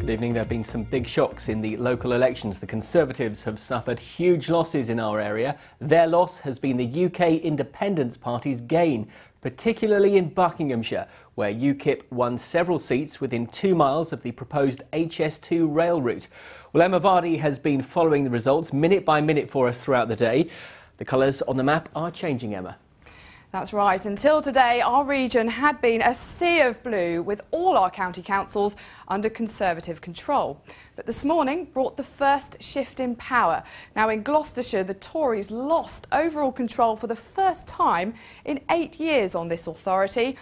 Good evening. There have been some big shocks in the local elections. The Conservatives have suffered huge losses in our area. Their loss has been the UK Independence Party's gain, particularly in Buckinghamshire, where UKIP won several seats within 2 miles of the proposed HS2 rail route. Well, Emma Vardy has been following the results minute by minute for us throughout the day. The colours on the map are changing, Emma. That's right. Until today, our region had been a sea of blue with all our county councils under Conservative control. But this morning brought the first shift in power. Now in Gloucestershire, the Tories lost overall control for the first time in 8 years on this authority.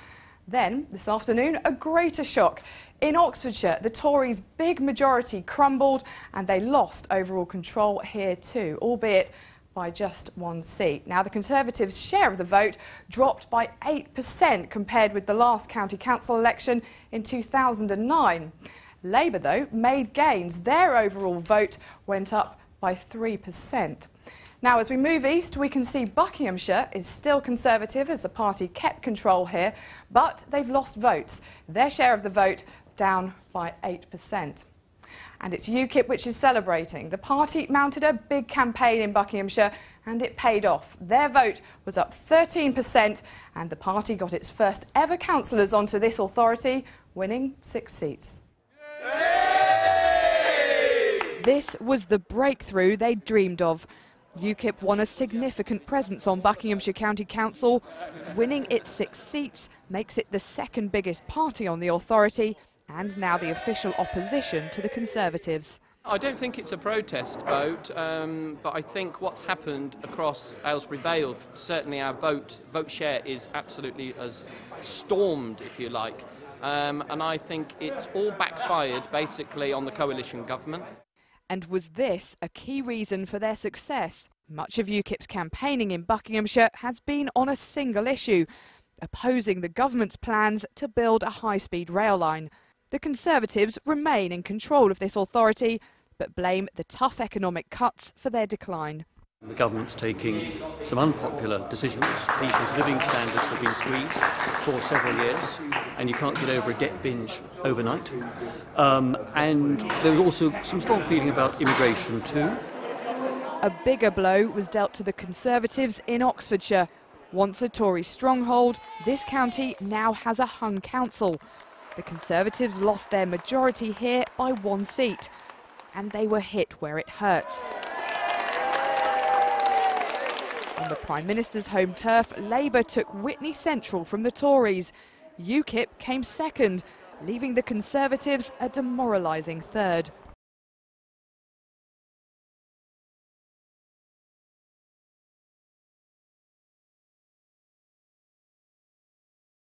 Then, this afternoon, a greater shock. In Oxfordshire, the Tories' big majority crumbled and they lost overall control here too, albeit by just 1 seat. Now, the Conservatives' share of the vote dropped by 8% compared with the last county council election in 2009. Labour, though, made gains. Their overall vote went up by 3%. Now, as we move east, we can see Buckinghamshire is still Conservative as the party kept control here, but they've lost votes. Their share of the vote down by 8%. And it's UKIP which is celebrating. The party mounted a big campaign in Buckinghamshire and it paid off. Their vote was up 13% and the party got its first ever councillors onto this authority, winning 6 seats. Yay! This was the breakthrough they dreamed of. UKIP won a significant presence on Buckinghamshire County Council. Winning its 6 seats makes it the second biggest party on the authority and now the official opposition to the Conservatives. I don't think it's a protest vote, but I think what's happened across Aylesbury Vale, certainly our vote share is absolutely as stormed, if you like, and I think it's all backfired basically on the coalition government. And was this a key reason for their success? Much of UKIP's campaigning in Buckinghamshire has been on a single issue, opposing the government's plans to build a high-speed rail line. The Conservatives remain in control of this authority, but blame the tough economic cuts for their decline. The government's taking some unpopular decisions. People's living standards have been squeezed for several years, and you can't get over a debt binge overnight. And there was also some strong feeling about immigration too. A bigger blow was dealt to the Conservatives in Oxfordshire. Once a Tory stronghold, this county now has a hung council. The Conservatives lost their majority here by 1 seat, and they were hit where it hurts. On the Prime Minister's home turf, Labour took Witney Central from the Tories. UKIP came second, leaving the Conservatives a demoralising third.